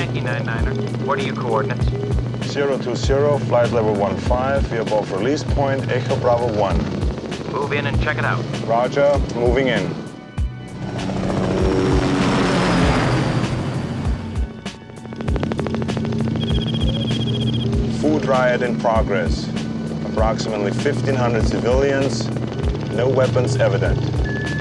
Yankee 99er. What are your coordinates? 020, flight level 15. We are above release point, Echo Bravo 1. Move in and check it out. Roger, moving in. Food riot in progress. Approximately 1,500 civilians, no weapons evident.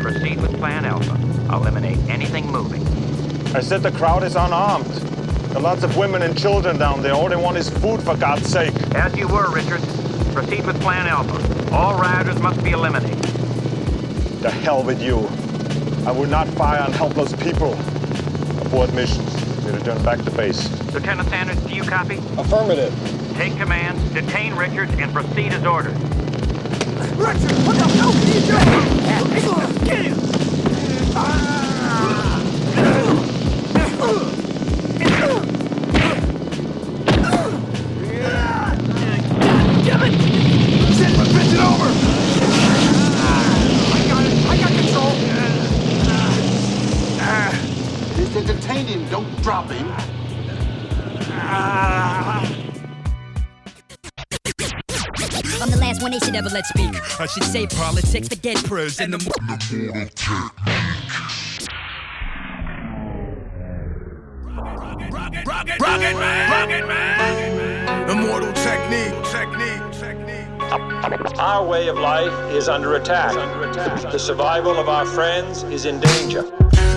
Proceed with Plan Alpha. Eliminate anything moving. I said the crowd is unarmed. There are lots of women and children down there. All they want is food, for God's sake. As you were, Richard. Proceed with Plan Alpha. All rioters must be eliminated. The hell with you. I will not fire on helpless people. Abort mission. We return back to base. Lieutenant Sanders, do you copy? Affirmative. Take command, detain Richard, and proceed as ordered. Richard, what the hell are you doing? Get him! Damn it! Send my bitch over! I got control. If they detain him, don't drop him. I'm the last one they should ever let speak. I should say politics, forget pros and the mortal technique. Rocket man! Immortal technique. Our way of life is under attack. The survival of our friends is in danger.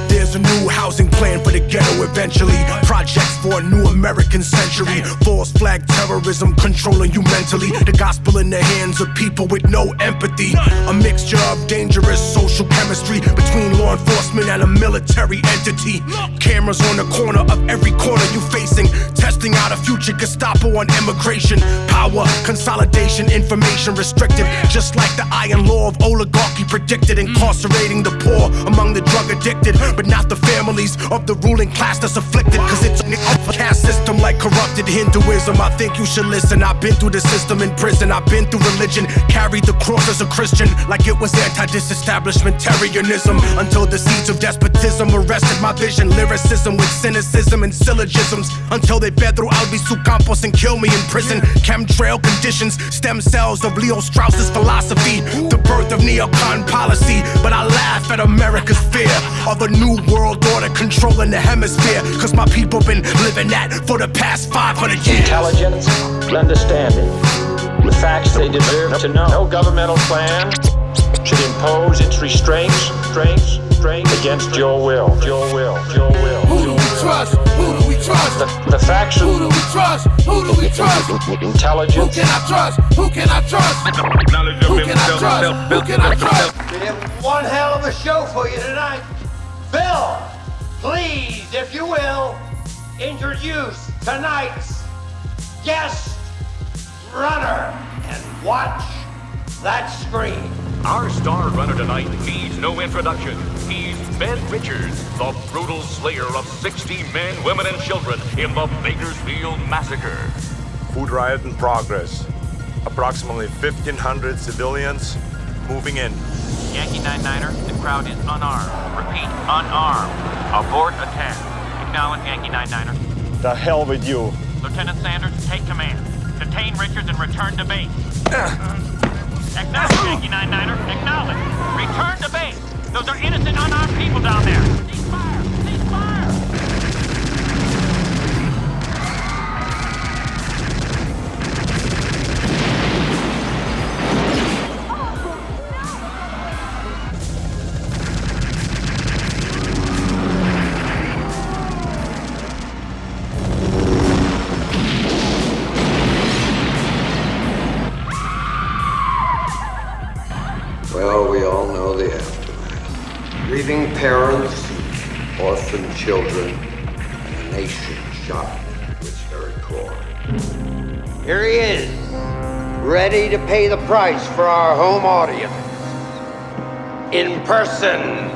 There's a new housing plan for the ghetto eventually. Projects for a new American century. False flag terrorism controlling you mentally. The gospel in the hands of people with no empathy. A mixture of dangerous social chemistry between law enforcement and a military entity. Cameras on the corner of every corner you facing. Testing out a future Gestapo on immigration. Power, consolidation, information restricted. Just like the iron law of oligarchy predicted. Incarcerating the poor among the drug addicted. But not the families of the ruling class that's afflicted. Cause it's an caste system like corrupted Hinduism. I think you should listen. I've been through the system in prison. I've been through religion. Carried the cross as a Christian like it was anti-disestablishmentarianism. Until the seeds of despotism arrested my vision. Lyricism with cynicism and syllogisms. Until they bed through Albizu Campos and kill me in prison. Chemtrail conditions, stem cells of Leo Strauss's philosophy. The birth of neocon policy. But I laugh at America's fear of a new world order controlling the hemisphere. Cause my people been living that for the past 500 years. Intelligence, understanding, the facts they deserve to know. No governmental plan should impose its restraints against your will. Who do we trust? Who do we trust? The facts. Who do we trust? Who do we trust? Intelligence. Who can I trust? Who can I trust? Who can I trust? Who can I trust? We have one hell of a show for you tonight. Bill, please, if you will, introduce tonight's guest runner and watch that screen. Our star runner tonight needs no introduction. He's Ben Richards, the brutal slayer of 60 men, women, and children in the Bakersfield Massacre. Food riot in progress. Approximately 1,500 civilians moving in. Yankee 99er, the crowd is unarmed. Repeat, unarmed. Abort attack. Acknowledge Yankee 99er. The hell with you. Lieutenant Sanders, take command. Detain Richards and return to base. Acknowledge Yankee 99er. Acknowledge. Return to base. Those are innocent, unarmed people down there. Cease fire. Cease fire. Well, we all know the aftermath. Grieving parents, orphaned children, and a nation shocked to its very core. Here he is, ready to pay the price for our home audience. In person,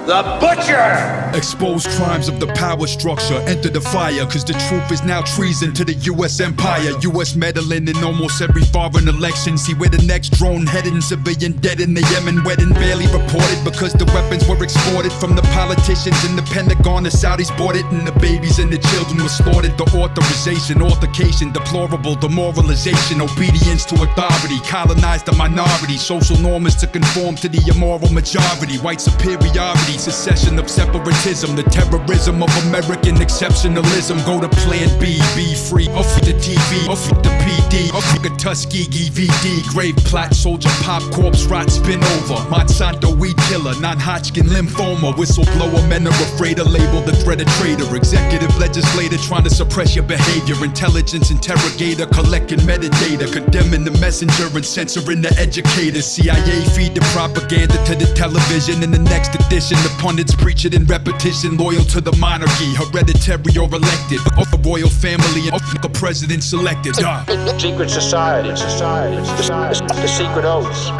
the Butcher! Expose crimes of the power structure, enter the fire, cause the truth is now treason to the US empire. US meddling in almost every foreign election. See where the next drone heading, civilian dead in the Yemen wedding. Barely reported because the weapons were exported from the politicians in the Pentagon. The Saudis bought it and the babies and the children were slaughtered. The authorization, altercation, deplorable demoralization. Obedience to authority, colonized the minority. Social norm is to conform to the immoral majority. White superiority, secession of separatism, the terrorism of American exceptionalism. Go to Plan B, be free, off the TV, off the PD, off the Tuskegee VD, grave plot, soldier pop, corpse rot, spin over. Monsanto weed killer, non-Hodgkin lymphoma, whistleblower, men are afraid to label the threat a traitor. Executive legislator trying to suppress your behavior. Intelligence interrogator, collecting metadata, condemning the messenger and censoring the educator. CIA feed the propaganda to the television. In the next edition, the pundits preach it in repetition. Loyal to the monarchy, hereditary or elected, of the royal family, and a president selected. Secret society, the secret oaths,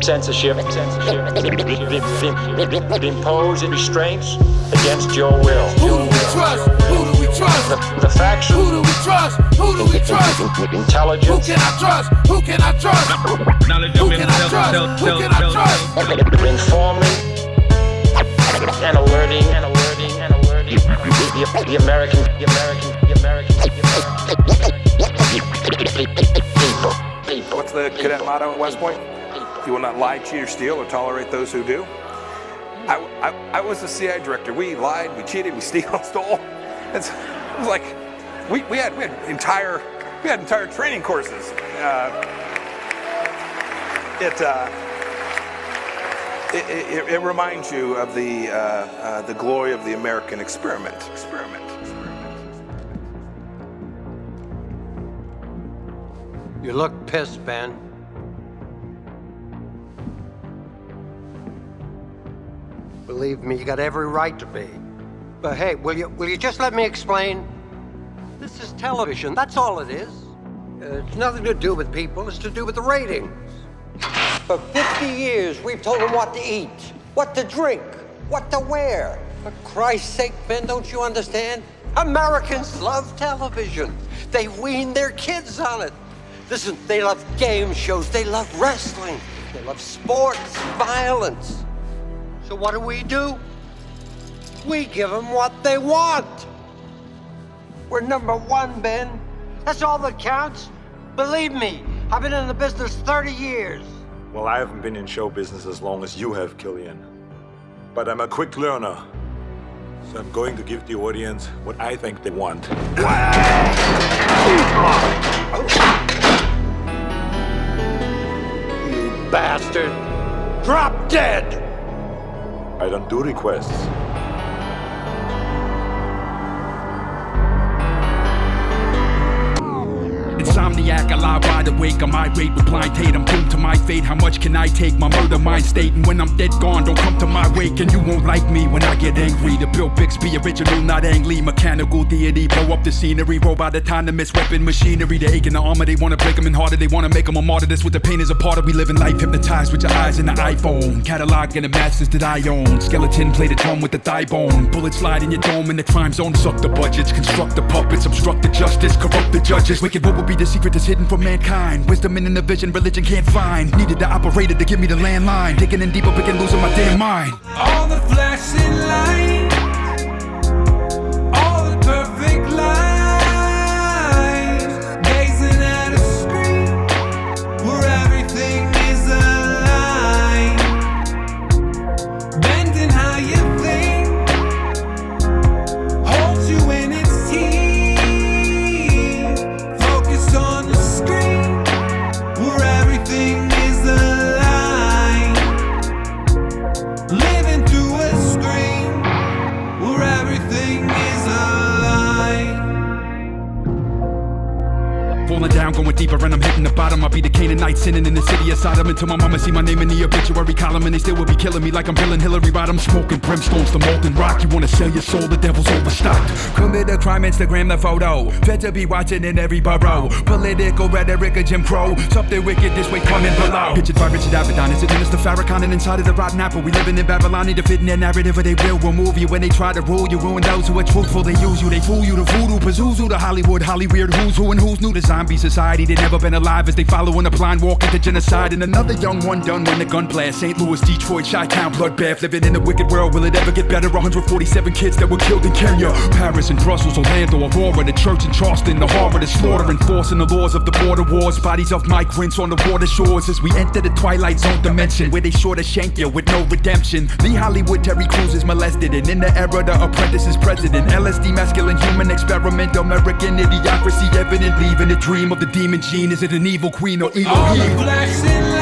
censorship, imposing restraints against your will. Who do we trust? Who do we trust? The factions. Who do we trust? Who do we trust? Intelligence. Who can I trust? Who can I trust? Who can I trust? Who can I trust? Informing and alerting the American people. What's the cadet motto at West Point? You will not lie, cheat, or steal, or tolerate those who do. I was the CIA director. We lied, we cheated, we stole. It was like we had entire training courses. It reminds you of the glory of the American experiment. You look pissed, Ben. Believe me, you got every right to be. But hey, will you just let me explain? This is television, that's all it is. It's nothing to do with people, it's to do with the ratings. For 50 years, we've told them what to eat, what to drink, what to wear. For Christ's sake, Ben, don't you understand? Americans love television. They wean their kids on it. Listen, they love game shows, they love wrestling, they love sports, violence. So what do? We give them what they want. We're number one, Ben. That's all that counts. Believe me, I've been in the business 30 years. Well, I haven't been in show business as long as you have, Killian. But I'm a quick learner. So I'm going to give the audience what I think they want. You bastard! Drop dead! I don't do requests. Insomniac, I lie wide awake, I'm irate with blind hate. I'm doomed to my fate, how much can I take? My murder mind state, and when I'm dead gone, don't come to my wake. And you won't like me when I get angry. The Bill Bixby original, not Ang Lee. Mechanical deity, blow up the scenery. Robot autonomous weapon machinery. The ache in the armor, they wanna break them in harder. They wanna make them a martyr. This what the pain is a part of. We live in life, hypnotized with your eyes in the iPhone. Catalog and the masters that I own. Skeleton plated drum with the thigh bone. Bullets slide in your dome in the crime zone. Suck the budgets, construct the puppets, obstruct the justice, corrupt the judges. Wicked, what will be the secret that's hidden from mankind? Wisdom and in the vision religion can't find. Needed the operator to give me the landline. Digging in deeper, picking, losing my damn mind. All the flashing lights, all the perfect lies, gazing at a screen where everything is a lie. Bending how you think, holds you in its teeth. Focus on the screen where everything is a lie. Living through a screen. going deeper and I'm hitting the bottom. I'll be the Canaanite sinning in the city of Sodom until my mama see my name in the obituary column, and they still will be killing me like I'm killing Hillary Rodham. Smoking brimstones to molten rock. You wanna sell your soul, the devil's overstocked. Commit a crime, Instagram the photo. Fed to be watching in every borough. Political rhetoric of Jim Crow. Something wicked this way coming below. Pictured by Richard Avedon. It's a Minister Farrakhan and inside of the rotten apple. We living in Babylon, need to fit in their narrative or they will remove you. When they try to rule you, ruin those who are truthful. They use you, they fool you. The voodoo, Pazuzu, the Hollywood, Hollyweird. Who's who and who's new to zombie society. They never been alive as they follow in a blind walk into genocide. And another young one done when the gun blast. St. Louis, Detroit, Chi-Town, bloodbath. Living in a wicked world, will it ever get better? 147 kids that were killed in Kenya. Paris and Brussels, Orlando, Aurora. The church in Charleston, the harbor, the slaughter. Enforcing the laws of the border wars. Bodies of migrants on the water shores. As we enter the Twilight Zone dimension, where they sure to shank you with no redemption. The Hollywood Terry Crews is molested. And in the era, the apprentice is president. LSD, masculine human experiment. American idiocracy evident. Leaving the dream of the demon gene. Is it an evil queen or evil? All the blacks in